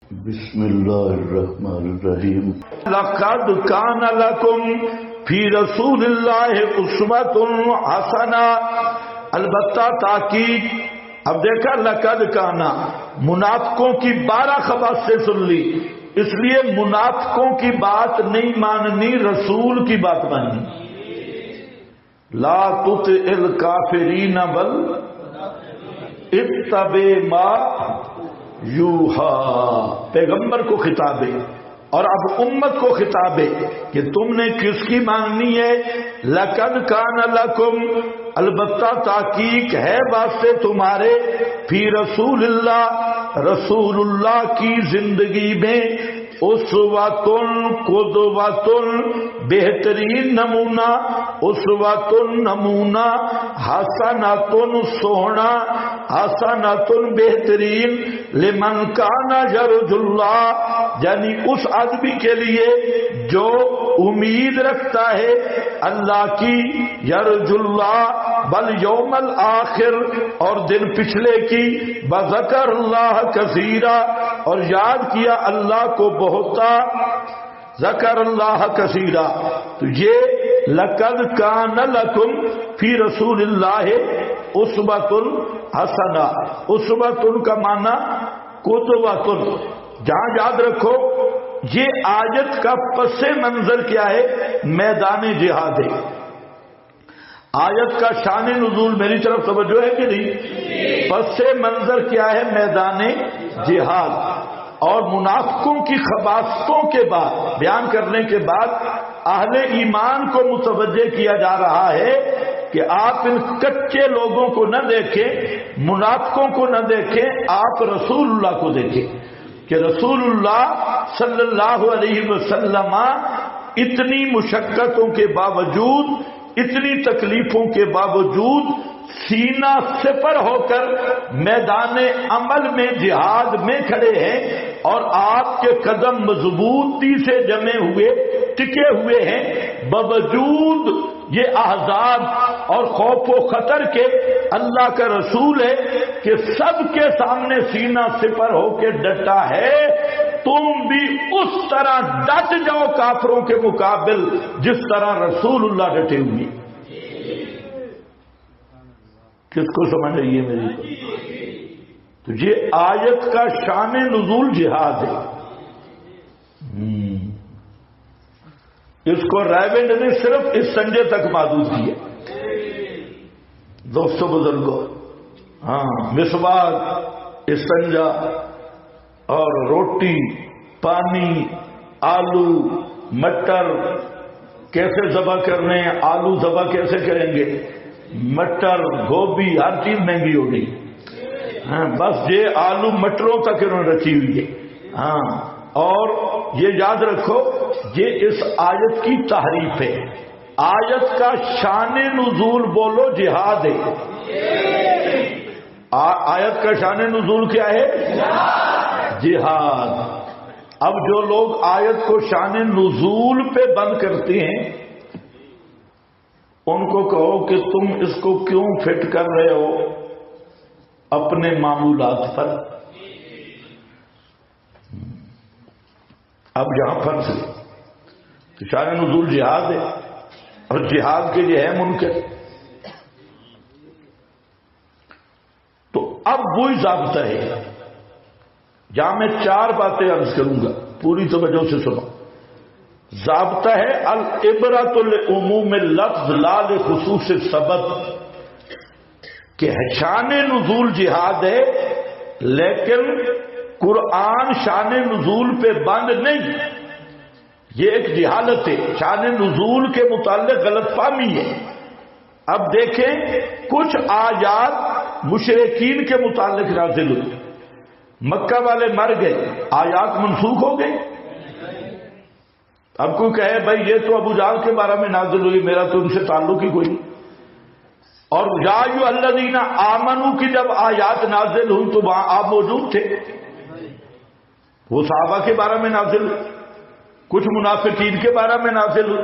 بسم اللہ الرحمن الرحیم لقد کان لکم فی رسول اللہ اسوۃ حسنہ، البتہ تاکید. اب دیکھا لقد کانا، منافقوں کی 12 خباث سے سن لی، اس لیے منافقوں کی بات نہیں ماننی، رسول کی بات ماننی. لا تطع الکافرین بل اتبع ما یوحا، پیغمبر کو خطاب ہے اور اب امت کو خطاب ہے کہ تم نے کس کی ماننی ہے. لقد کان لکم، البتہ تحقیق ہے واسطے تمہارے، فی رسول اللہ، رسول اللہ کی زندگی میں، اسوۃ قدوۃ، بہترین نمونہ، اسوۃ نمونہ، حسنۃ سونا، حسنۃ بہترین، لمن کان یرجو اللہ، یعنی اس آدمی کے لیے جو امید رکھتا ہے اللہ کی، یرجو اللہ والیوم الآخر، اور دن پچھلے کی، وذکر اللہ کثیرا، اور یاد کیا اللہ کو بہتا، ذکر اللہ کثیرا. تو یہ لقد کان لکم فی رسول اللہ اسوۃ حسنہ، اسوۃ کا معنی قدوۃ. جہاں یاد رکھو یہ آیت کا پس منظر کیا ہے؟ میدان جہاد ہے. آیت کا شان نزول میری طرف توجہ ہے کہ نہیں؟ پس منظر کیا ہے؟ میدان جہاد. اور منافقوں کی خباثتوں کے بعد بیان کرنے کے بعد اہل ایمان کو متوجہ کیا جا رہا ہے کہ آپ ان کچے لوگوں کو نہ دیکھیں، منافقوں کو نہ دیکھیں، آپ رسول اللہ کو دیکھیں کہ رسول اللہ صلی اللہ علیہ وسلم اتنی مشقتوں کے باوجود، اتنی تکلیفوں کے باوجود سینہ سپر ہو کر میدان عمل میں، جہاد میں کھڑے ہیں، اور آپ کے قدم مضبوطی سے جمے ہوئے، ٹکے ہوئے ہیں، باوجود یہ احزاب اور خوف و خطر کے. اللہ کا رسول ہے کہ سب کے سامنے سینہ سپر ہو کے ڈٹا ہے. تم بھی اس طرح ڈٹ جاؤ کافروں کے مقابل جس طرح رسول اللہ ڈٹے ہوئے. کس کو سمجھ رہی ہے میری بات؟ تو یہ آیت کا شان نزول جہاد ہے. اس کو رائبنڈ نے صرف اس سنجے تک محدود کیا. دوستو بزرگوں، ہاں، مسواک، استنجا اور روٹی، پانی، آلو، مٹر کیسے ذبح کرنے ہیں، آلو ذبح کیسے کریں گے، مٹر، گوبھی، ہر چیز مہنگی ہو گئی. ہاں، بس یہ آلو مٹروں تک انہوں نے رکھی ہوئی ہے. ہاں، اور یہ یاد رکھو یہ اس آیت کی تحریف ہے. آیت کا شان نزول بولو جہاد ہے. آیت کا شان نزول کیا ہے؟ جہاد. اب جو لوگ آیت کو شان نزول پہ بند کرتے ہیں ان کو کہو کہ تم اس کو کیوں فٹ کر رہے ہو اپنے معمولات پر. اب یہاں فرض ہے تو شان نزول جہاد ہے، اور جہاد کے لیے ہے منکر. تو اب وہی ضابطہ ہے جہاں میں 4 باتیں عرض کروں گا، پوری توجہ سے سنو. ضابطہ ہے العبرۃ لعموم اللفظ لا لخصوص السبب، کہ شان نزول جہاد ہے لیکن قرآن شان نزول پہ بند نہیں. یہ ایک جہالت ہے، شان نزول کے متعلق غلط فہمی ہے. اب دیکھیں کچھ آیات مشرکین کے متعلق نازل ہوئی، مکہ والے مر گئے، آیات منسوخ ہو گئے. اب کوئی کہے بھائی یہ تو ابو جہل کے بارے میں نازل ہوئی، میرا تو ان سے تعلق ہی کوئی نہیں. اور یا ایھا الذین آمنوا کی جب آیات نازل ہوئی تو وہاں آپ موجود تھے، وہ صحابہ کے بارے میں نازل ہوئی، کچھ منافقین کے بارے میں نازل ہوئی،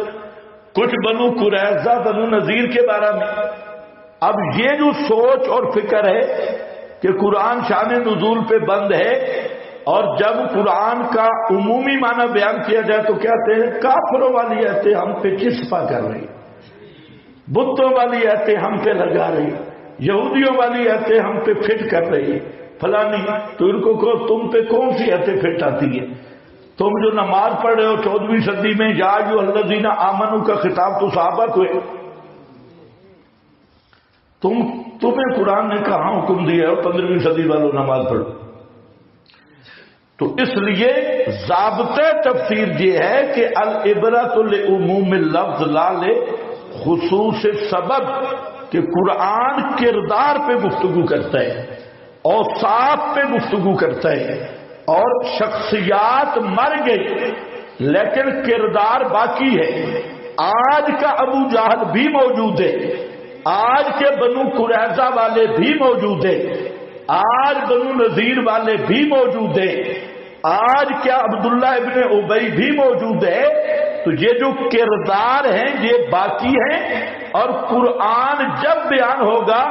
کچھ بنو قریظہ، بنو نذیر کے بارے میں. اب یہ جو سوچ اور فکر ہے کہ قرآن شان نزول پہ بند ہے، اور جب قرآن کا عمومی معنی بیان کیا جائے تو کہتے ہیں کافروں والی ایتیں ہم پہ چسپا کر رہی، بتوں والی ایتیں ہم پہ لگا رہی، یہودیوں والی ایتیں ہم پہ فٹ کر رہی فلانی۔ تو ان کو کہو تم پہ کون سی ایتیں فٹ آتی ہے؟ تم جو نماز پڑھ رہے ہو 14ویں صدی میں یا ایھا الذین آمنوا کا خطاب تو صحابہ کو ہے، تمہیں قرآن نے کہاں حکم دیا ہے 15ویں صدی والوں نماز پڑھو؟ تو اس لیے ضابطۂ تفسیر یہ ہے کہ العبرۃ لعموم اللفظ لا لخصوص سبب، کہ قرآن کردار پہ گفتگو کرتا ہے، اوصاف پہ گفتگو کرتا ہے، اور شخصیات مر گئی لیکن کردار باقی ہے۔ آج کا ابو جہل بھی موجود ہے، آج کے بنو قریظہ والے بھی موجود ہیں، آج بنو نذیر والے بھی موجود ہیں، آج کیا عبداللہ ابن ابی بھی موجود ہے۔ تو یہ جو کردار ہیں یہ باقی ہیں، اور قرآن جب بیان ہوگا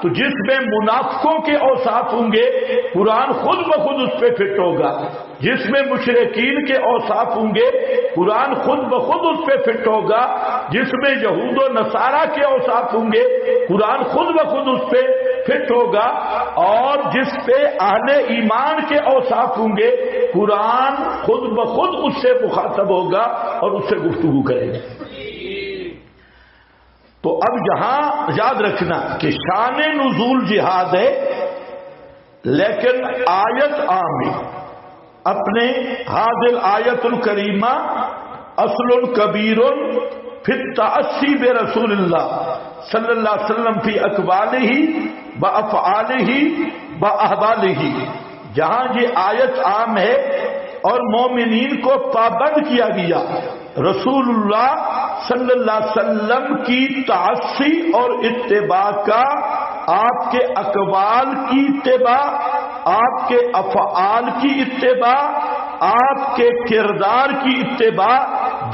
تو جس میں منافقوں کے اوصاف ہوں گے قرآن خود بخود اس پہ فٹ ہوگا، جس میں مشرکین کے اوصاف ہوں گے قرآن خود بخود اس پہ فٹ ہوگا، جس میں یہود و نصارہ کے اوصاف ہوں گے قرآن خود بخود اس پہ فٹ ہوگا، اور جس پہ اہل ایمان کے اوصاف ہوں گے قرآن خود بخود اس سے مخاطب ہوگا اور اس سے گفتگو کرے گا۔ تو اب یہاں یاد رکھنا کہ شان نزول جہاد ہے، لیکن آیت عام ہے۔ اپنے حاضر آیت الکریمہ اصل کبیر فی التأسی برسول اللہ صلی اللہ علیہ وسلم فی اقوالہ و افعالہ و احوالہ، جہاں یہ آیت عام ہے اور مومنین کو پابند کیا گیا رسول اللہ صلی اللہ علیہ وسلم کی تعصی اور اتباع کا، آپ کے اقوال کی اتباع، آپ کے افعال کی اتباع، آپ کے کردار کی اتباع،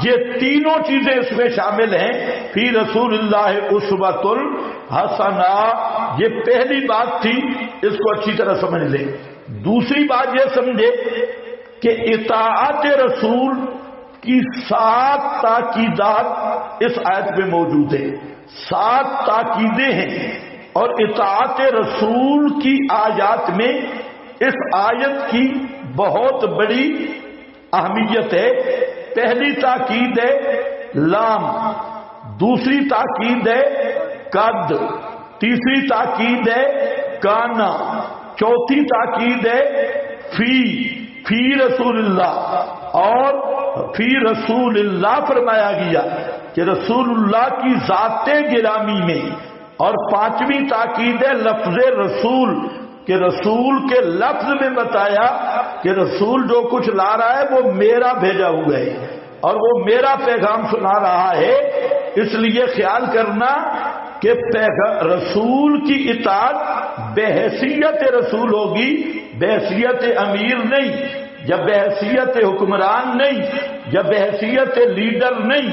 یہ تینوں چیزیں اس میں شامل ہیں۔ فی رسول اللہ اسوۃ الحسنہ، یہ پہلی بات تھی، اس کو اچھی طرح سمجھ لیں۔ دوسری بات یہ سمجھے کہ اطاعت رسول کی 7 تاکیدات اس آیت میں موجود ہیں، 7 تاکیدیں ہیں، اور اطاعت رسول کی آیات میں اس آیت کی بہت بڑی اہمیت ہے۔ پہلی تاکید ہے لام، دوسری تاکید ہے قد، تیسری تاکید ہے کانا، چوتھی تاکید ہے فی رسول اللہ، اور فی رسول اللہ فرمایا گیا کہ رسول اللہ کی ذات گرامی میں، اور 5ویں تاکید ہے لفظ رسول، کہ رسول کے لفظ میں بتایا کہ رسول جو کچھ لا رہا ہے وہ میرا بھیجا ہوا ہے اور وہ میرا پیغام سنا رہا ہے۔ اس لیے خیال کرنا کہ رسول کی اطاعت بحیثیت رسول ہوگی، بحیثیت امیر نہیں، یا بحیثیت حکمران نہیں، یا بحیثیت لیڈر نہیں۔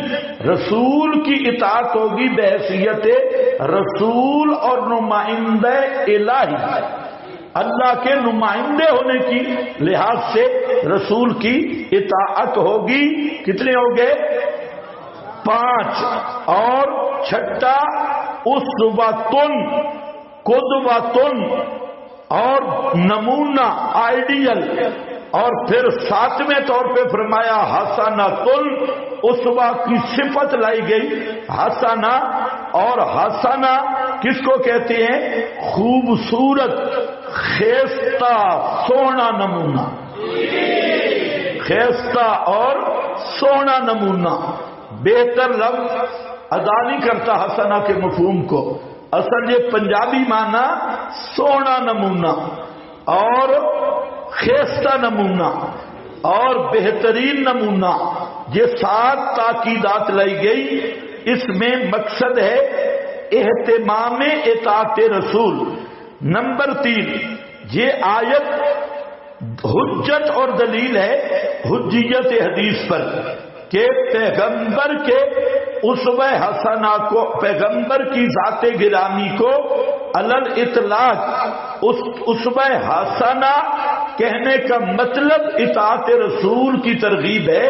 رسول کی اطاعت ہوگی بحیثیت رسول اور نمائندہ الہی، اللہ کے نمائندے ہونے کی لحاظ سے رسول کی اطاعت ہوگی۔ کتنے ہو گئے؟ 5۔ اور چھٹا اسوۃن، قدوۃن، اور نمونہ، آئیڈیل، اور پھر 7ویں طور پہ فرمایا حسنۃن، اسوہ کی صفت لائی گئی حسنہ، اور حسنہ کس کو کہتے ہیں؟ خوبصورت، خیستہ، سونا نمونہ، خیستہ اور سونا نمونہ۔ بہتر لفظ ادا نہیں کرتا حسنہ کے مفہوم کو، اصل یہ پنجابی معنی سونا نمونہ اور خیستہ نمونہ اور بہترین نمونہ، یہ 7 تاکیدات لائی گئی۔ اس میں مقصد ہے اہتمام اطاعت رسول۔ نمبر 3، یہ آیت حجت اور دلیل ہے حجیت حدیث پر، کہ پیغمبر کے اسوہ حسنہ کو، پیغمبر کی ذات گرامی کو علل اطلاق اسوہ حسنہ کہنے کا مطلب اطاعت رسول کی ترغیب ہے،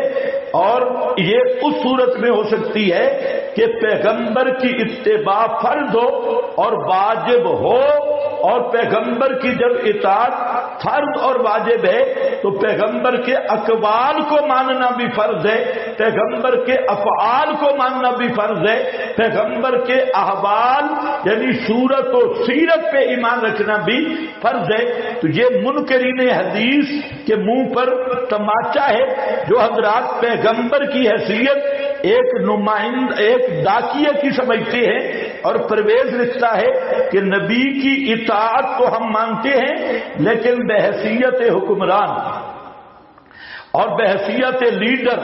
اور یہ اس صورت میں ہو سکتی ہے کہ پیغمبر کی اتباع فرض ہو اور واجب ہو، اور پیغمبر کی جب اطاعت فرض اور واجب ہے تو پیغمبر کے اقوال کو ماننا بھی فرض ہے، پیغمبر کے افعال کو ماننا بھی فرض ہے، پیغمبر کے احوال یعنی صورت و سیرت پہ ایمان رکھنا بھی فرض ہے۔ تو یہ منکرین حدیث کے منہ پر تماچا ہے جو حضرات پیغمبر کی حیثیت ایک نمائند ایک ڈاکیہ کی سمجھتے ہیں، اور پرویز لکھتا ہے کہ نبی کی اطاعت کو ہم مانتے ہیں لیکن بحیثیت حکمران اور بحیثیت لیڈر،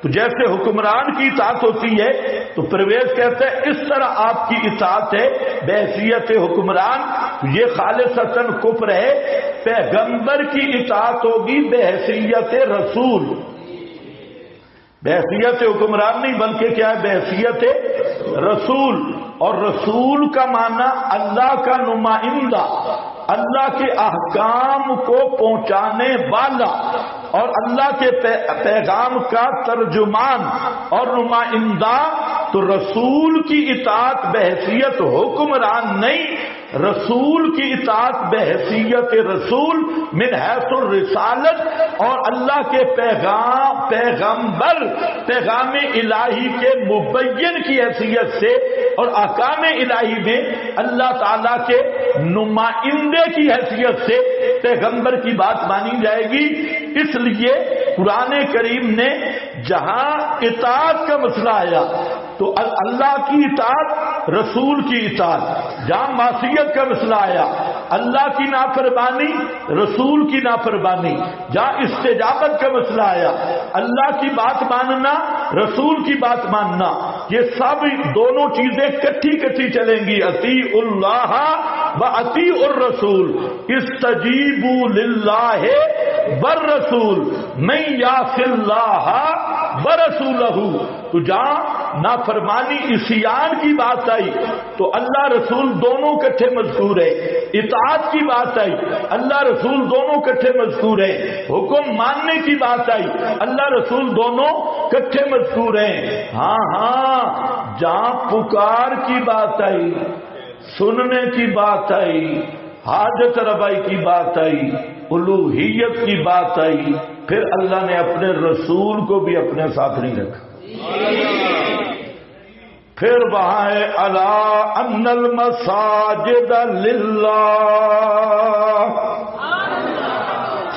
تو جیسے حکمران کی اطاعت ہوتی ہے تو پرویز کہتا ہے اس طرح آپ کی اطاعت ہے بحیثیت حکمران، یہ خالصتاً کفر ہے۔ پیغمبر کی اطاعت ہوگی بحیثیت رسول، بحیثیت حکمران نہیں بلکہ کیا ہے بحیثیت رسول، اور رسول کا معنی اللہ کا نمائندہ، اللہ کے احکام کو پہنچانے والا اور اللہ کے پیغام کا ترجمان اور نمائندہ۔ تو رسول کی اطاعت بحیثیت حکمران نہیں، رسول کی اطاعت بحیثیت رسول من حیث الرسالت، اور اللہ کے پیغمبر پیغام الہی کے مبین کی حیثیت سے اور احکام الہی میں اللہ تعالیٰ کے نمائندے کی حیثیت سے پیغمبر کی بات مانی جائے گی۔ اس لیے قرآن کریم نے جہاں اطاعت کا مسئلہ آیا تو اللہ کی اطاعت رسول کی اطاعت، جہاں معصیت کا مسئلہ آیا اللہ کی نافرمانی رسول کی نافرمانی، جہاں استجابت کا مسئلہ آیا اللہ کی بات ماننا رسول کی بات ماننا، یہ سب دونوں چیزیں کٹھی چلیں گی۔ اطیعوا اللہ و اطیعوا الرسول، استجیبوا للہ والرسول من یعص اللہ ورسولہ۔ تو جہاں نافرمانی عصیان کی بات آئی تو اللہ رسول دونوں کٹھے مذکور ہے، اطاعت کی بات آئی اللہ رسول دونوں کٹھے مذکور ہے، حکم ماننے کی بات آئی اللہ رسول دونوں کٹھے مذکور ہیں۔ ہاں جہاں پکار کی بات آئی، سننے کی بات آئی، حاجت روائی کی بات آئی، الوہیت کی بات آئی، پھر اللہ نے اپنے رسول کو بھی اپنے ساتھ نہیں رکھا۔ پھر وہاں ہے الا ان المساجد للہ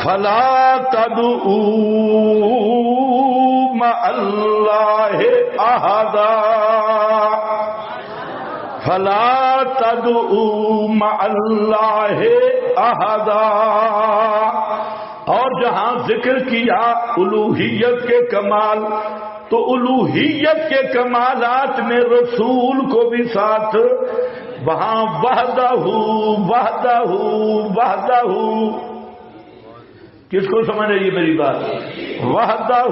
فلا تدعوا مع اللہ احدا، فلا تدعوا مع اللہ احدا۔ اور جہاں ذکر کیا الوہیت کے کمال تو الوہیت کے کمالات میں رسول کو بھی ساتھ، وہاں وحدہ کس کو سمجھ رہی ہے میری بات؟ وحدہ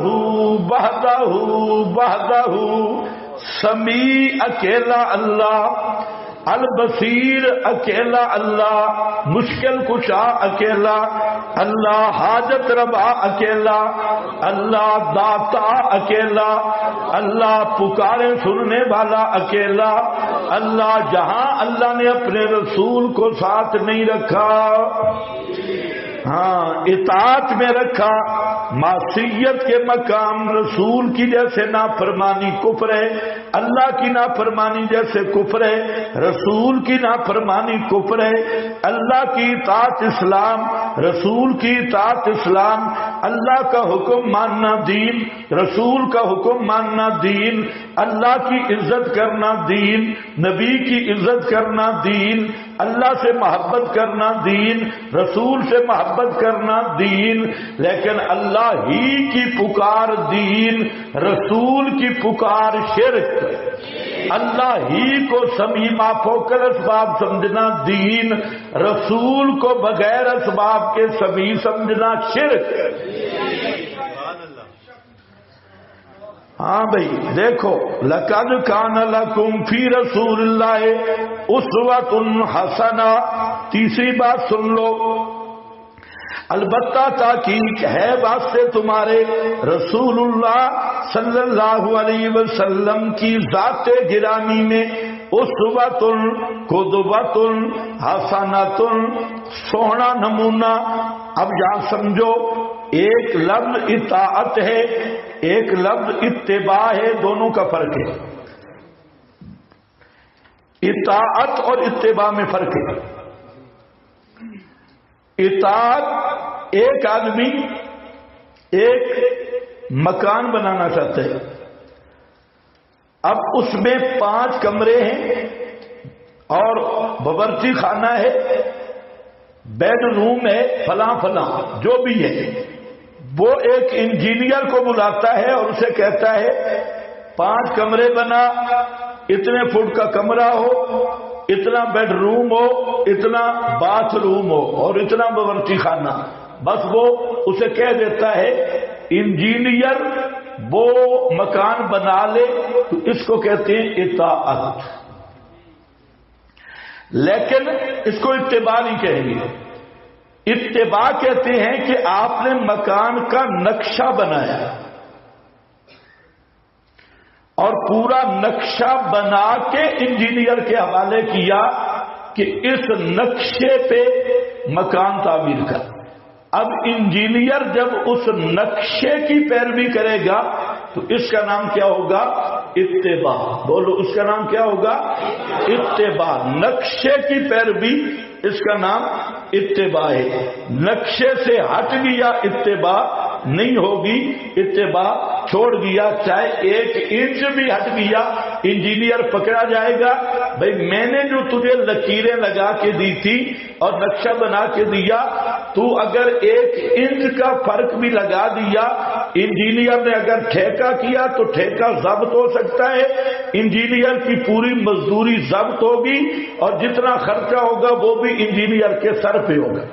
سمیع اکیلا اللہ، البصیر اکیلا اللہ، مشکل کشا اکیلا اللہ، حاجت روا اکیلا اللہ، داتا اکیلا اللہ، پکارے سننے والا اکیلا اللہ۔ جہاں اللہ نے اپنے رسول کو ساتھ نہیں رکھا، ہاں اطاعت میں رکھا، معصیت کے مقام رسول کی جیسے نافرمانی کفر ہے، اللہ کی نافرمانی جیسے کفر ہے، رسول کی نافرمانی کفر ہے۔ اللہ کی اطاعت اسلام، رسول کی اطاعت اسلام، اللہ کا حکم ماننا دین، رسول کا حکم ماننا دین، اللہ کی عزت کرنا دین، نبی کی عزت کرنا دین، اللہ سے محبت کرنا دین، رسول سے محبت کرنا دین۔ لیکن اللہ ہی کی پکار دین، رسول کی پکار شرک، اللہ ہی کو سمیع فوقل اسباب سمجھنا دین، رسول کو بغیر اسباب کے سمیع سمجھنا شرک۔ ہاں بھائی دیکھو، لقد کان لکم فی رسول اللہ اسوۃ حسنہ، تیسری بات سن لو، البتہ تحقیق ہے واسطے تمہارے رسول اللہ صلی اللہ علیہ وسلم کی ذات گرامی میں اسوۃ قدوۃ حسنۃ سونا نمونہ. اب یہاں سمجھو ایک لفظ اطاعت ہے ایک لفظ اتباع ہے، دونوں کا فرق ہے. اطاعت اور اتباع میں فرق ہے. اطاعت ایک آدمی ایک مکان بنانا چاہتا ہے، اب اس میں 5 کمرے ہیں اور باورچی خانہ ہے، بیڈ روم ہے، فلاں فلاں جو بھی ہے. وہ ایک انجینئر کو بلاتا ہے اور اسے کہتا ہے 5 کمرے بنا، اتنے فٹ کا کمرہ ہو، اتنا بیڈ روم ہو، اتنا باتھ روم ہو اور اتنا باورچی خانہ. بس وہ اسے کہہ دیتا ہے. انجینئر وہ مکان بنا لے تو اس کو کہتے ہیں اطاعت. لیکن اس کو اتباع نہیں کہیں گے. اتباع کہتے ہیں کہ آپ نے مکان کا نقشہ بنایا اور پورا نقشہ بنا کے انجینئر کے حوالے کیا کہ اس نقشے پہ مکان تعمیر کر. اب انجینئر جب اس نقشے کی پیروی کرے گا تو اس کا نام کیا ہوگا؟ اتباع. بولو اس کا نام کیا ہوگا؟ اتباع. نقشے کی پیروی اس کا نام اتباع ہے. نقشے سے ہٹ گیا اتباع نہیں ہوگی. اتباع چھوڑ دیا چاہے 1 انچ بھی ہٹ گیا انجینئر پکڑا جائے گا. بھئی میں نے جو تجھے لکیریں لگا کے دی تھی اور نقشہ بنا کے دیا، تو اگر 1 انچ کا فرق بھی لگا دیا، انجینئر نے اگر ٹھیکہ کیا تو ٹھیکہ ضبط ہو سکتا ہے. انجینئر کی پوری مزدوری ضبط ہوگی اور جتنا خرچہ ہوگا وہ بھی انجینئر کے سر پہ ہوگا.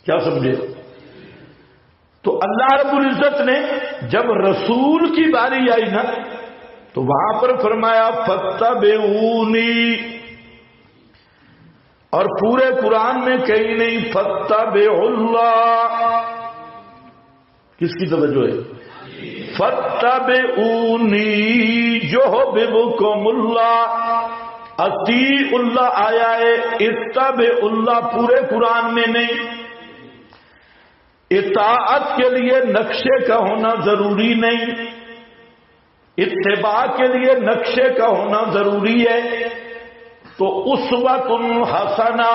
کیا سمجھے؟ تو اللہ رب العزت نے جب رسول کی باری آئی نا تو وہاں پر فرمایا فاتبعونی، اور پورے قرآن میں کہیں نہیں فاتبعوا اللہ. کس کی توجہ ہے؟ فاتبعونی یحببکم اللہ. اطیعوا اللہ آیا ہے، اتبعوا اللہ پورے قرآن میں نہیں. اطاعت کے لیے نقشے کا ہونا ضروری نہیں، اتباع کے لیے نقشے کا ہونا ضروری ہے. تو اسوۃ حسنہ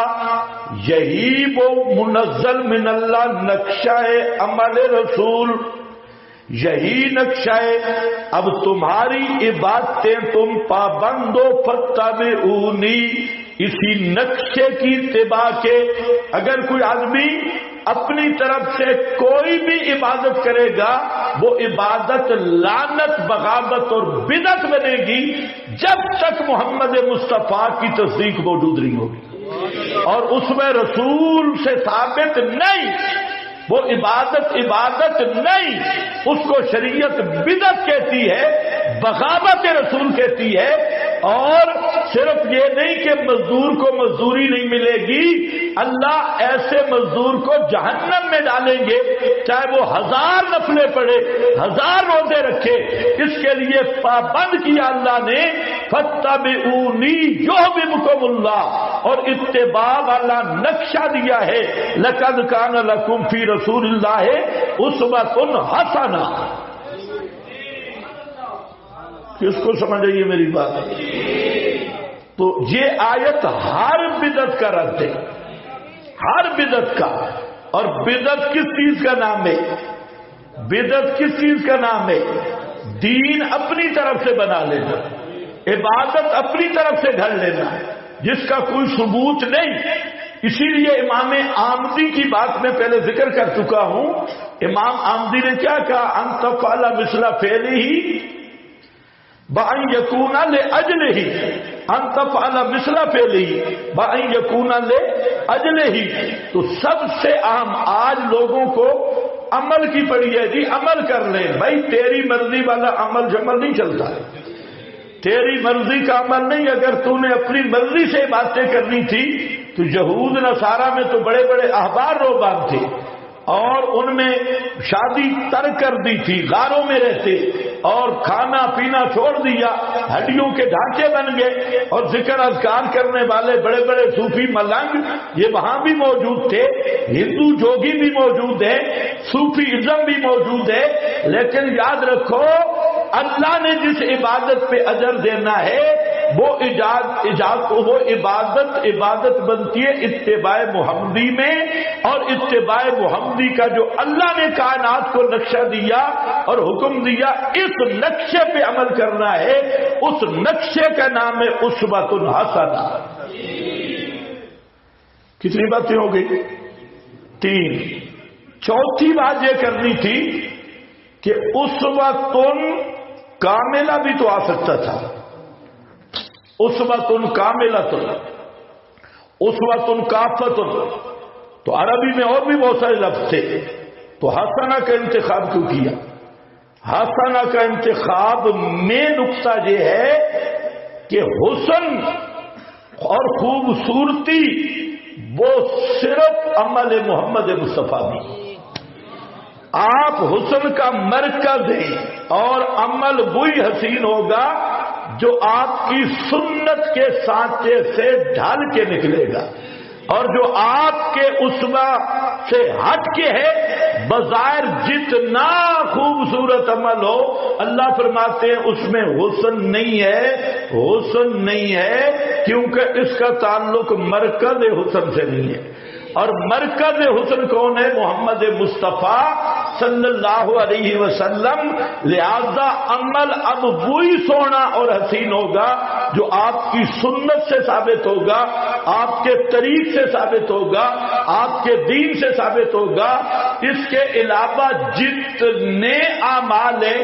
یہی وہ منزل من اللہ نقشہ ہے عمل رسول، یہی نقشہ ہے. اب تمہاری عبادتیں تم پابند ہو فاتبعونی، اسی نقشے کی اتباع کے. اگر کوئی آدمی اپنی طرف سے کوئی بھی عبادت کرے گا وہ عبادت لعنت بغاوت اور بدعت بنے گی جب تک محمد مصطفیٰ کی تصدیق موجود نہیں ہوگی اور اس میں رسول سے ثابت نہیں. وہ عبادت نہیں، اس کو شریعت بدعت کہتی ہے، بغاوت رسول کہتی ہے. اور صرف یہ نہیں کہ مزدور کو مزدوری نہیں ملے گی، اللہ ایسے مزدور کو جہنم میں ڈالیں گے چاہے وہ 1000 نفلیں پڑھے 1000 روزے رکھے. اس کے لیے پابند کیا اللہ نے فاتبعونی یحببکم اللہ، اور اتباع والا نقشہ دیا ہے. لقد کان لکم فی رسول اللہ اسوۃ حسنہ. کس کو سمجھ آئیے میری بات؟ تو یہ آیت ہر بدعت کا رد ہے، ہر بدعت کا. اور بدعت کس چیز کا نام ہے؟ بدعت کس چیز کا نام ہے؟ دین اپنی طرف سے بنا لینا، عبادت اپنی طرف سے گھڑ لینا جس کا کوئی ثبوت نہیں. اسی لیے امام آمدی کی بات میں پہلے ذکر کر چکا ہوں. امام آمدی نے کیا کہا؟ ان تفعل مثل فعلہ بأن یکون لأجلہ، ان تفعل مثل فعلہ بأن یکون لأجلہ. تو سب سے اہم آج لوگوں کو عمل کی پڑی ہے، جی عمل کر لیں. بھائی تیری مرضی والا عمل جمل نہیں چلتا ہے، تیری مرضی کا عمل نہیں. اگر تو نے اپنی مرضی سے باتیں کرنی تھی تو یہود نصارہ میں تو بڑے بڑے احبار رہبان تھے اور ان میں شادی ترک کر دی تھی، غاروں میں رہتے اور کھانا پینا چھوڑ دیا، ہڈیوں کے ڈھانچے بن گئے، اور ذکر اذکار کرنے والے بڑے بڑے صوفی ملنگ یہ وہاں بھی موجود تھے، ہندو جوگی بھی موجود ہے، صوفی ازم بھی موجود ہے، لیکن یاد رکھو اللہ نے جس عبادت پہ اجر دینا ہے وہ عبادت بنتی ہے اتباع محمدی میں، اور اتباع محمدی کا جو اللہ نے کائنات کو نقشہ دیا اور حکم دیا اس نقشے پہ عمل کرنا ہے، اس نقشے کا نام ہے اسوۃ حسنہ۔ کتنی باتیں ہو گئی؟ 3۔ چوتھی بات یہ کرنی تھی کہ اسوۃ کاملہ بھی تو آ سکتا تھا، اسوۃ کاملۃ، اسوۃ کافۃ، تو عربی میں اور بھی بہت سارے لفظ تھے، تو حسنہ کا انتخاب کیوں کیا؟ حسنہ کا انتخاب میں نقطہ یہ ہے کہ حسن اور خوبصورتی وہ صرف عمل محمد مصطفیٰ بھی، آپ حسن کا مرکز ہیں اور عمل وہی حسین ہوگا جو آپ کی سنت کے سانچے سے ڈھال کے نکلے گا، اور جو آپ کے اسوہ سے ہٹ کے ہے بظاہر جتنا خوبصورت عمل ہو اللہ فرماتے ہیں اس میں حسن نہیں ہے، حسن نہیں ہے، کیونکہ اس کا تعلق مرکز حسن سے نہیں ہے، اور مرکز حسن کون ہے؟ محمد مصطفیٰ صلی اللہ علیہ وسلم۔ لہذا عمل اب وہی سونا اور حسین ہوگا جو آپ کی سنت سے ثابت ہوگا، آپ کے طریق سے ثابت ہوگا، آپ کے دین سے ثابت ہوگا۔ اس کے علاوہ جتنے اعمال ہیں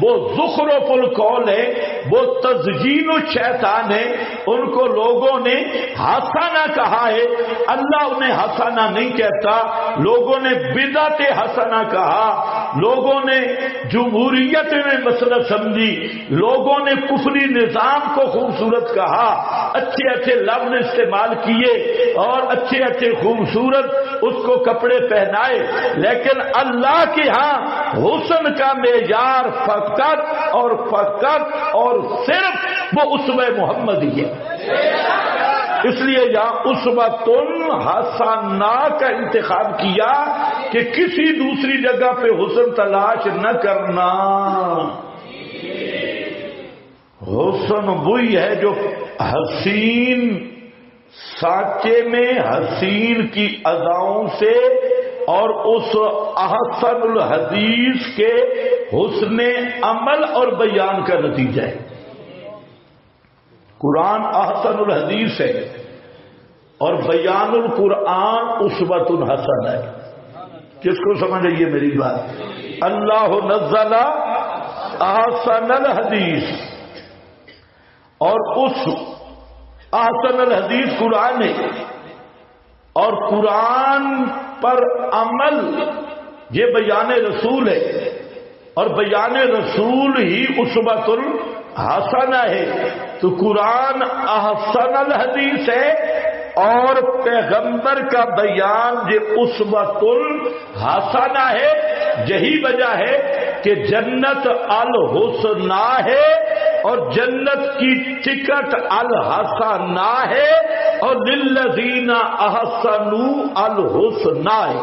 وہ زخرف القول ہے، وہ تزیین الشیطان ہے، ان کو لوگوں نے حسنہ کہا ہے، اللہ انہیں حسنہ نہیں کہتا، لوگوں نے بدعت حسنہ کہا، لوگوں نے جمہوریت میں مسئلہ سمجھی، لوگوں نے کفری نظام کو خوبصورت کہا، اچھے اچھے لفظ استعمال کیے اور اچھے اچھے خوبصورت اس کو کپڑے پہنائے، لیکن اللہ کے ہاں حسن کا معیار فقط اور صرف وہ اسوہ محمدی ہے۔ اس لیے یہاں اسوۃ حسنہ کا انتخاب کیا کہ کسی دوسری جگہ پہ حسن تلاش نہ کرنا۔ حسن وہی ہے جو حسین سانچے میں حسین کی اداؤں سے اور اس احسن الحدیث کے حسن عمل اور بیان کا نتیجہ ہے۔ قرآن احسن الحدیث ہے اور بیان القرآن اسوۃ حسنہ ہے۔ کس کو سمجھ آئیے میری بات؟ اللہ نزل احسن الحدیث، اور اس احسن الحدیث قرآن ہے، اور قرآن پر عمل یہ بیان رسول ہے، اور بیان رسول ہی اسوۃ حسنہ ہے۔ تو قرآن احسن الحدیث ہے اور پیغمبر کا بیان یہ اسوۃ حسنہ ہے۔ یہی وجہ ہے کہ جنت الحسنہ ہے اور جنت کی ٹکٹ الحسنہ ہے، اور للذین احسنوا الحسنہ ہے،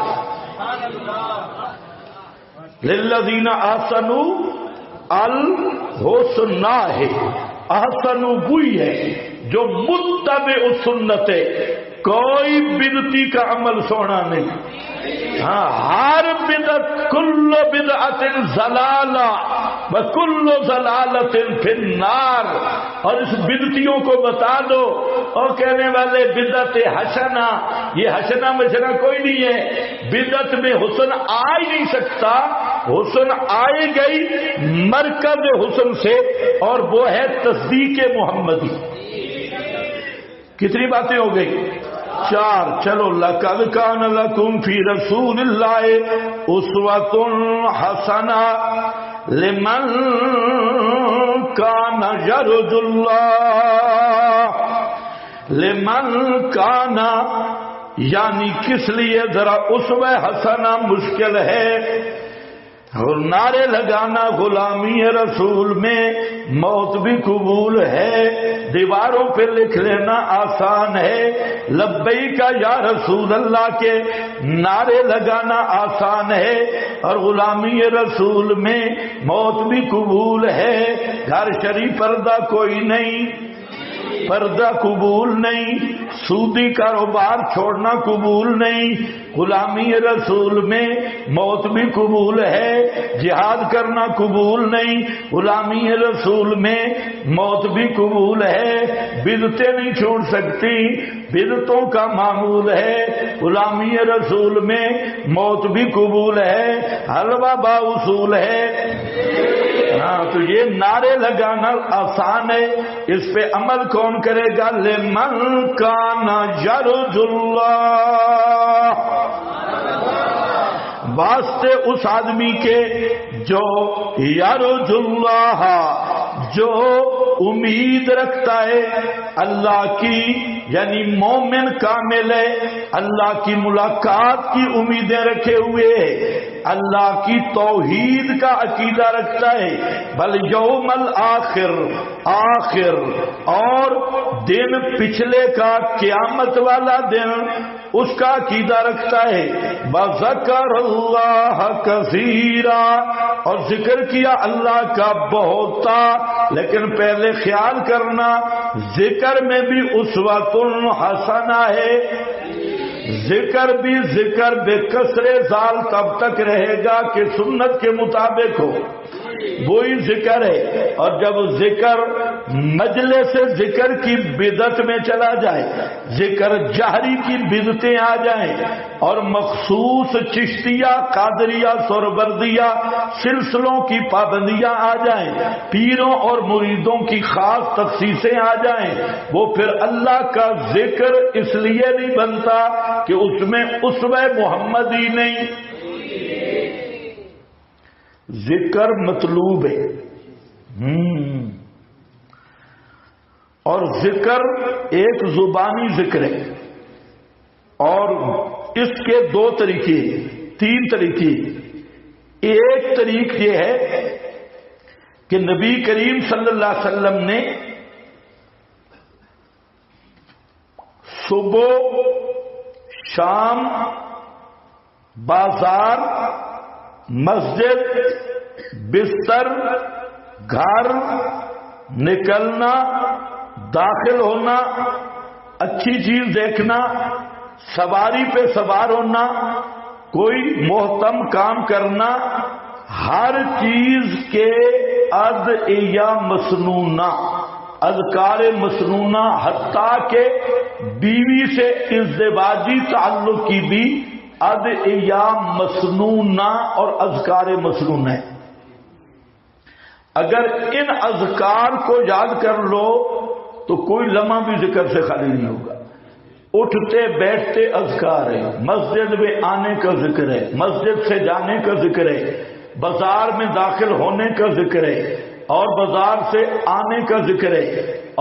للذین احسنوا الحسنہ ہے۔ احسن وہی ہے جو متبع سنت ہے، کوئی بدعتی کا عمل سونا نہیں، ہاں ہر بدعت کل بدعت ضلالہ وکل ضلالۃ فی النار۔ اور اس بدعتیوں کو بتا دو، اور کہنے والے بدعت حسنہ، یہ حسنہ مشنہ کوئی نہیں ہے، بدعت میں حسن آ ہی نہیں سکتا، حسن آئے گئی مرکز حسن سے، اور وہ ہے تصدیق محمدی۔ کتنی باتیں ہو گئی؟ 4۔ چلو، لقد کان لکم فی رسول اللہ اسوۃ حسنہ لمن کان یرجو اللہ لمن کانا یعنی کس لیے ذرا اسوہ حسنہ مشکل ہے، اور نعرے لگانا غلامی رسول میں موت بھی قبول ہے، دیواروں پہ لکھ لینا آسان ہے، لبیک یا رسول اللہ کے نعرے لگانا آسان ہے، اور غلامی رسول میں موت بھی قبول ہے۔ گھر شریف پردہ کوئی نہیں، پردہ قبول نہیں، سودی کاروبار چھوڑنا قبول نہیں، غلامی رسول میں موت بھی قبول ہے، جہاد کرنا قبول نہیں، غلامی رسول میں موت بھی قبول ہے، بدعتیں نہیں چھوڑ سکتی، بدعتوں کا معمول ہے، غلامی رسول میں موت بھی قبول ہے، حلوہ با اصول ہے۔ ہاں تو یہ نعرے لگانا آسان ہے، اس پہ عمل کون کرے گا؟ لمن کان یرجو اللہ، واسطے اس آدمی کے جو یرجو اللہ، جو امید رکھتا ہے اللہ کی، یعنی مومن کامل ہے، اللہ کی ملاقات کی امیدیں رکھے ہوئے ہے، اللہ کی توحید کا عقیدہ رکھتا ہے، بل یوم الآخر، آخر اور دن پچھلے کا قیامت والا دن اس کا عقیدہ رکھتا ہے، وذکر اللہ کثیرا، اور ذکر کیا اللہ کا بہت تھا، لیکن پہلے خیال کرنا ذکر میں بھی اسوۃ حسنہ ہے، ذکر بھی ذکر بے کسر ذال تب تک رہے گا کہ سنت کے مطابق ہو، وہی ذکر ہے، اور جب ذکر مجلس ذکر کی بدعت میں چلا جائے، ذکر جہری کی بدعتیں آ جائیں، اور مخصوص چشتیہ، قادریہ، سہروردیہ سلسلوں کی پابندیاں آ جائیں، پیروں اور مریدوں کی خاص تخصیصیں آ جائیں، وہ پھر اللہ کا ذکر اس لیے نہیں بنتا کہ اس میں اسوہ محمد ہی نہیں، ذکر مطلوب ہے، اور ذکر ایک زبانی ذکر ہے، اور اس کے دو طریقے، تین طریقے۔ ایک طریق یہ ہے کہ نبی کریم صلی اللہ علیہ وسلم نے صبح شام بازار، مسجد، بستر، گھر، نکلنا، داخل ہونا، اچھی چیز دیکھنا، سواری پہ سوار ہونا، کوئی محتم کام کرنا، ہر چیز کے ادعیہ مسنونہ، اذکار مسنونہ، حتیٰ کہ بیوی سے ازدواجی تعلق کی بھی ادعیہ مسنونہ اور اذکار مسنونہ ہے۔ اگر ان اذکار کو یاد کر لو تو کوئی لمحہ بھی ذکر سے خالی نہیں ہوگا۔ اٹھتے بیٹھتے اذکار ہے، مسجد میں آنے کا ذکر ہے، مسجد سے جانے کا ذکر ہے، بازار میں داخل ہونے کا ذکر ہے، اور بازار سے آنے کا ذکر ہے،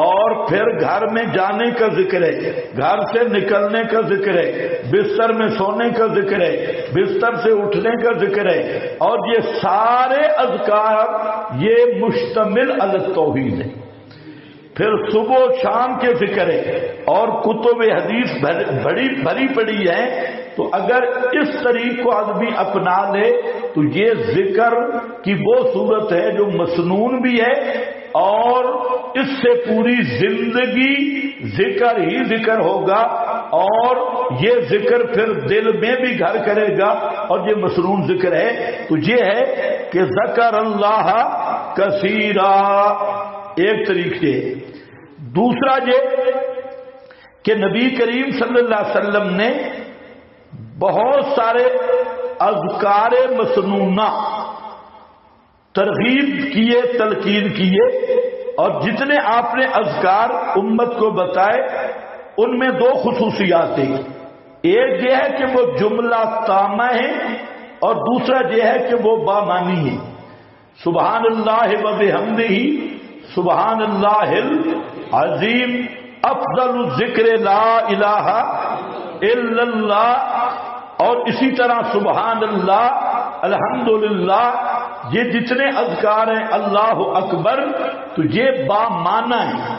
اور پھر گھر میں جانے کا ذکر ہے، گھر سے نکلنے کا ذکر ہے، بستر میں سونے کا ذکر ہے، بستر سے اٹھنے کا ذکر ہے، اور یہ سارے اذکار یہ مشتمل علی التوحید ہے۔ پھر صبح و شام کے ذکر ہے، اور کتب حدیث بڑی پڑی ہے، تو اگر اس طریق کو آدمی اپنا لے تو یہ ذکر کی وہ صورت ہے جو مسنون بھی ہے، اور اس سے پوری زندگی ذکر ہی ذکر ہوگا، اور یہ ذکر پھر دل میں بھی گھر کرے گا، اور یہ مسنون ذکر ہے۔ تو یہ ہے کہ ذکر اللہ کثیرا، ایک طریقے۔ دوسرا یہ کہ نبی کریم صلی اللہ علیہ وسلم نے بہت سارے اذکار مسنونہ ترغیب کیے، تلقین کیے، اور جتنے آپ نے اذکار امت کو بتائے ان میں دو خصوصیات ہیں۔ ایک یہ ہے کہ وہ جملہ تامہ ہے، اور دوسرا یہ ہے کہ وہ بامانی ہے۔ سبحان اللہ و بحمدہ، سبحان اللہ العظیم، افضل الذکر لا الہ الا اللہ، اور اسی طرح سبحان اللہ، الحمدللہ، یہ جتنے اذکار ہیں، اللہ اکبر، تو یہ بامعنی ہیں۔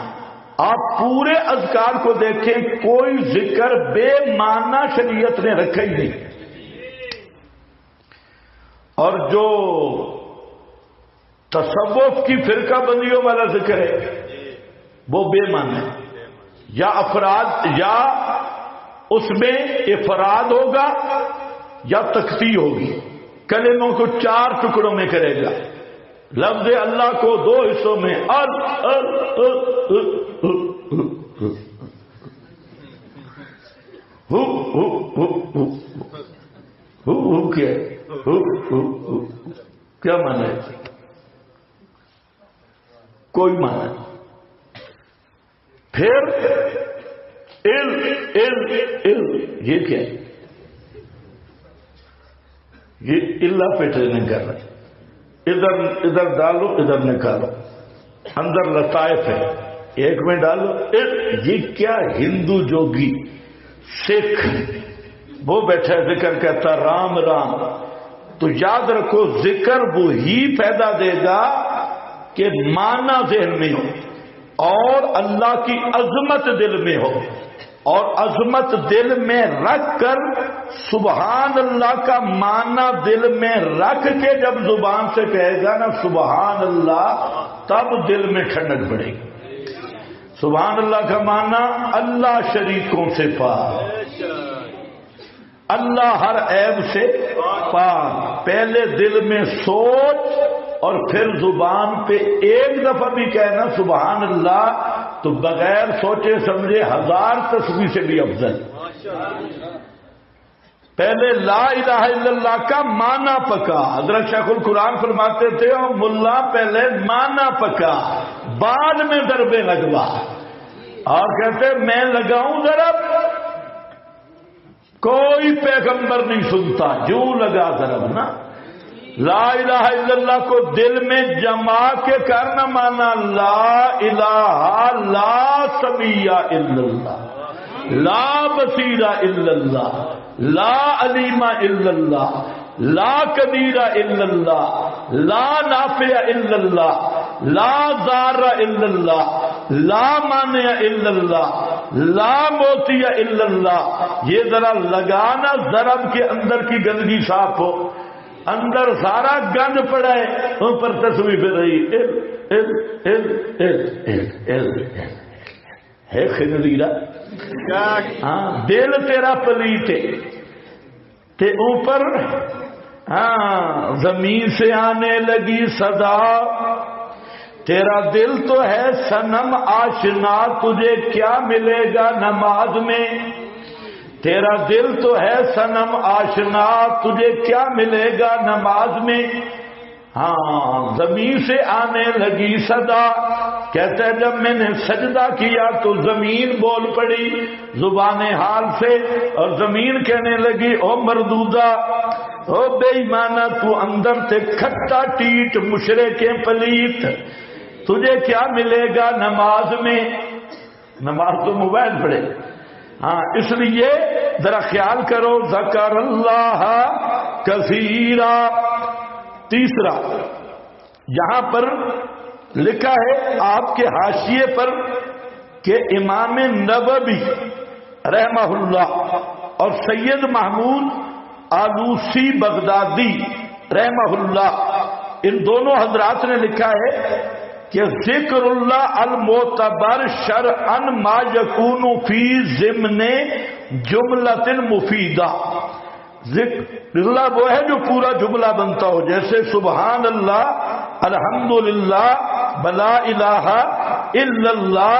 آپ پورے اذکار کو دیکھیں، کوئی ذکر بے معنی شریعت نے رکھا ہی نہیں۔ اور جو تصوف کی فرقہ بندیوں والا ذکر ہے وہ بے معنی ہے، یا افراد، یا اس میں افراد ہوگا یا تقطیع ہوگی، کلموں کو 4 ٹکڑوں میں کرے گا، لفظ اللہ کو 2 حصوں میں کیا مانا ہے؟ کوئی مانا نہیں۔ پھر یہ کیا ہے؟ یہ اللہ پہ ٹریننگ کر رہا ہے، ادھر ڈالو ادھر نکالو، اندر لطائف ہے، ایک میں ڈالو۔ یہ کیا ہندو جوگی سکھ وہ بیٹھا ذکر کہتا رام رام، تو یاد رکھو ذکر وہی پیدا دے گا کہ معنی ذہن میں ہو اور اللہ کی عظمت دل میں ہو، اور عظمت دل میں رکھ کر سبحان اللہ کا معنی دل میں رکھ کے جب زبان سے کہے گا نا سبحان اللہ، تب دل میں ٹھنڈک پڑے گی۔ سبحان اللہ کا معنی اللہ شریکوں سے پاک، اللہ ہر عیب سے پاک۔ پہلے دل میں سوچ اور پھر زبان پہ ایک دفعہ بھی کہنا سبحان اللہ، تو بغیر سوچے سمجھے 1000 تسبیح سے بھی افضل۔ پہلے لا الہ الا اللہ کا معنی پکا، حضرت شیخ القرآن فرماتے تھے اور ملا پہلے معنی پکا بعد میں ضربے لگوا، اور کہتے میں لگاؤں ضرب، کوئی پیغمبر نہیں سنتا، جو لگا ضرب نا۔ لا الہ الا اللہ کو دل میں جما کے کرنا مانا لا الہ لا سمیع الا اللہ، لا بصیر الا اللہ، لا علیم الا اللہ، لا قدیر الا اللہ، لا نافع الا اللہ، لا ضار الا اللہ، لا مانع الا اللہ، لا موتی الا اللہ۔ یہ ذرا لگانا ضرب کے اندر کی گندگی صاف ہو، اندر سارا گند پڑا ہے، اوپر تصویر پہ رہی ہے خنزیرہ، ہاں دل تیرا پلیت ہے، تے اوپر ہاں زمین سے آنے لگی صدا، تیرا دل تو ہے صنم آشنا، تجھے کیا ملے گا نماز میں؟ تیرا دل تو ہے صنم آشنا، تجھے کیا ملے گا نماز میں؟ ہاں زمین سے آنے لگی صدا، کہتا ہے جب میں نے سجدہ کیا تو زمین بول پڑی زبان حال سے، اور زمین کہنے لگی او مردودہ، او بے ایمانہ، تو اندر سے کھٹا ٹیٹ مشرک پلیت، تجھے کیا ملے گا نماز میں؟ نماز تو موبائل پڑھے، ہاں اس لیے ذرا خیال کرو ذکر اللہ کثیرا۔ تیسرا یہاں پر لکھا ہے آپ کے حاشیے پر کہ امام نووی رحمہ اللہ اور سید محمود آلوسی بغدادی رحمہ اللہ، ان دونوں حضرات نے لکھا ہے کہ ذکر اللہ المعتبر شرعا ما یکون فی ضمن جملۃ مفیدہ، ذکر اللہ وہ ہے جو پورا جملہ بنتا ہو، جیسے سبحان اللہ، الحمدللہ، بلا الہ الا اللہ،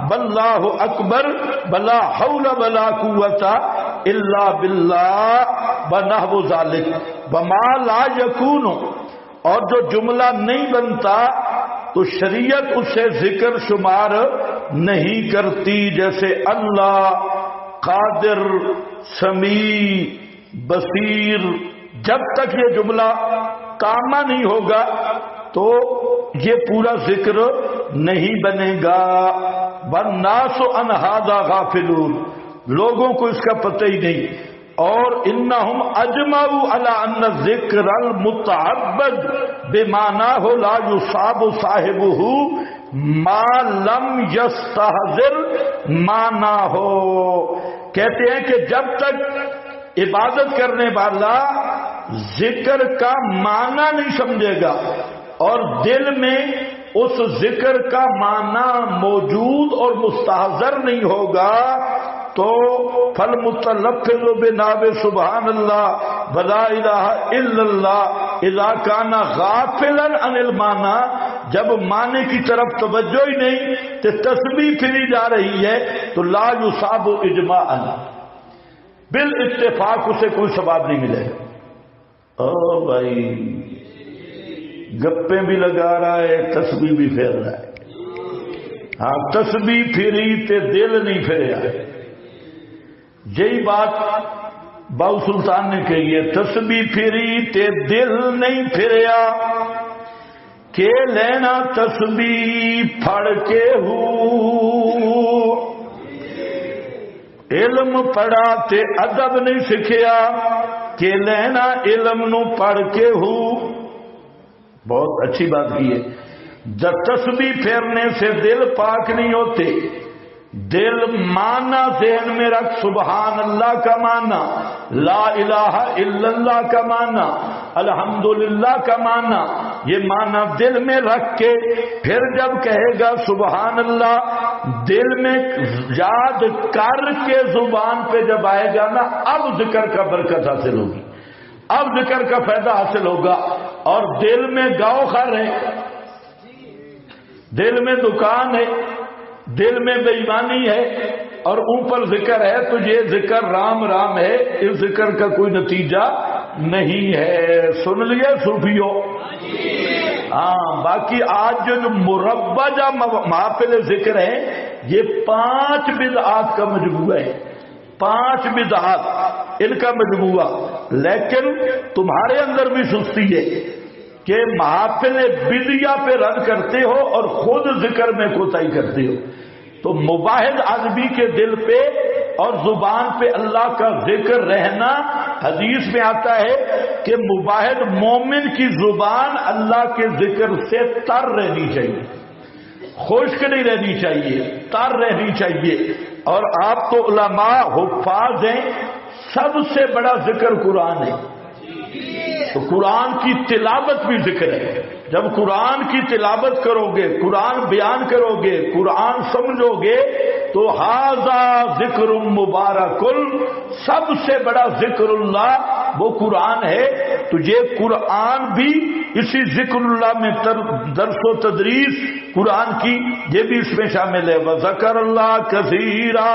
واللہ اکبر، بلا حول ولا قوت الا باللہ، ونحو ذلک، وما لا یکون، اور جو جملہ نہیں بنتا تو شریعت اسے ذکر شمار نہیں کرتی، جیسے اللہ، قادر، سمیع، بصیر۔ جب تک یہ جملہ تامہ نہیں ہوگا تو یہ پورا ذکر نہیں بنے گا۔ والناس عن ھذا غافلون، لوگوں کو اس کا پتہ ہی نہیں۔ اور انہم اجمعوا علی ان الذکر المتعبد بمعناہ لا یصاب صاحبہ ما لم یستحضر معناہ، کہتے ہیں کہ جب تک عبادت کرنے والا ذکر کا معنی نہیں سمجھے گا اور دل میں اس ذکر کا معنی موجود اور مستحضر نہیں ہوگا تو فالمتلفظ بناو سبحان اللہ ولا الہ الا اللہ اذا کان غافلا عن المعنی، جب معنی کی طرف توجہ ہی نہیں تو تسبیح پھری جا رہی ہے تو لا یصاب اجماعا، بالاتفاق اسے کوئی ثواب نہیں ملے گا۔ او بھائی گپیں بھی لگا رہا ہے، تسبیح بھی پھیر رہا ہے۔ ہاں تسبیح پھری تے دل نہیں پھریا، یہی بات باؤ سلطان نے کہی ہے، تسبیح پھری تے دل نہیں پھریا، کہ لینا تسبیح پھڑ کے ہو، علم پڑھا تے ادب نہیں سکھیا، کہ لینا علم نو پڑھ کے ہو۔ بہت اچھی بات کی ہے، جب تسبیح پھیرنے سے دل پاک نہیں ہوتے، دل مانا ذہن میں رکھ، سبحان اللہ کا مانا، لا الہ الا اللہ کا مانا، الحمدللہ کا مانا، یہ مانا دل میں رکھ کے پھر جب کہے گا سبحان اللہ، دل میں یاد کر کے زبان پہ جب آئے گا نا، اب ذکر کا برکت حاصل ہوگی، اب ذکر کا فائدہ حاصل ہوگا۔ اور دل میں گاؤ خر ہے، دل میں دکان ہے، دل میں بے ایمانی ہے اور اوپر ذکر ہے، تو یہ ذکر رام رام ہے، اس ذکر کا کوئی نتیجہ نہیں ہے۔ سن لیا صوفیو؟ ہاں باقی آج جو مربجہ محافل ذکر ہیں یہ 5 بدعات کا مجموعہ ہے، 5 بدعات ان کا مجموعہ، لیکن تمہارے اندر بھی سستی ہے کہ محافل بدعہ پہ رد کرتے ہو اور خود ذکر میں کوتاہی کرتے ہو۔ تو مباحث آدمی کے دل پہ اور زبان پہ اللہ کا ذکر رہنا، حدیث میں آتا ہے کہ مباحث مومن کی زبان اللہ کے ذکر سے تر رہنی چاہیے، خشک نہیں رہنی چاہیے، تر رہنی چاہیے۔ اور آپ تو علماء حفاظ ہیں، سب سے بڑا ذکر قرآن ہے، تو قرآن کی تلاوت بھی ذکر ہے۔ جب قرآن کی تلاوت کرو گے، قرآن بیان کرو گے، قرآن سمجھو گے تو ھذا ذکر مبارک، سب سے بڑا ذکر اللہ وہ قرآن ہے۔ تو یہ قرآن بھی اسی ذکر اللہ میں درس و تدریس قرآن کی یہ بھی اس میں شامل ہے۔ وذکر اللہ کثیرا،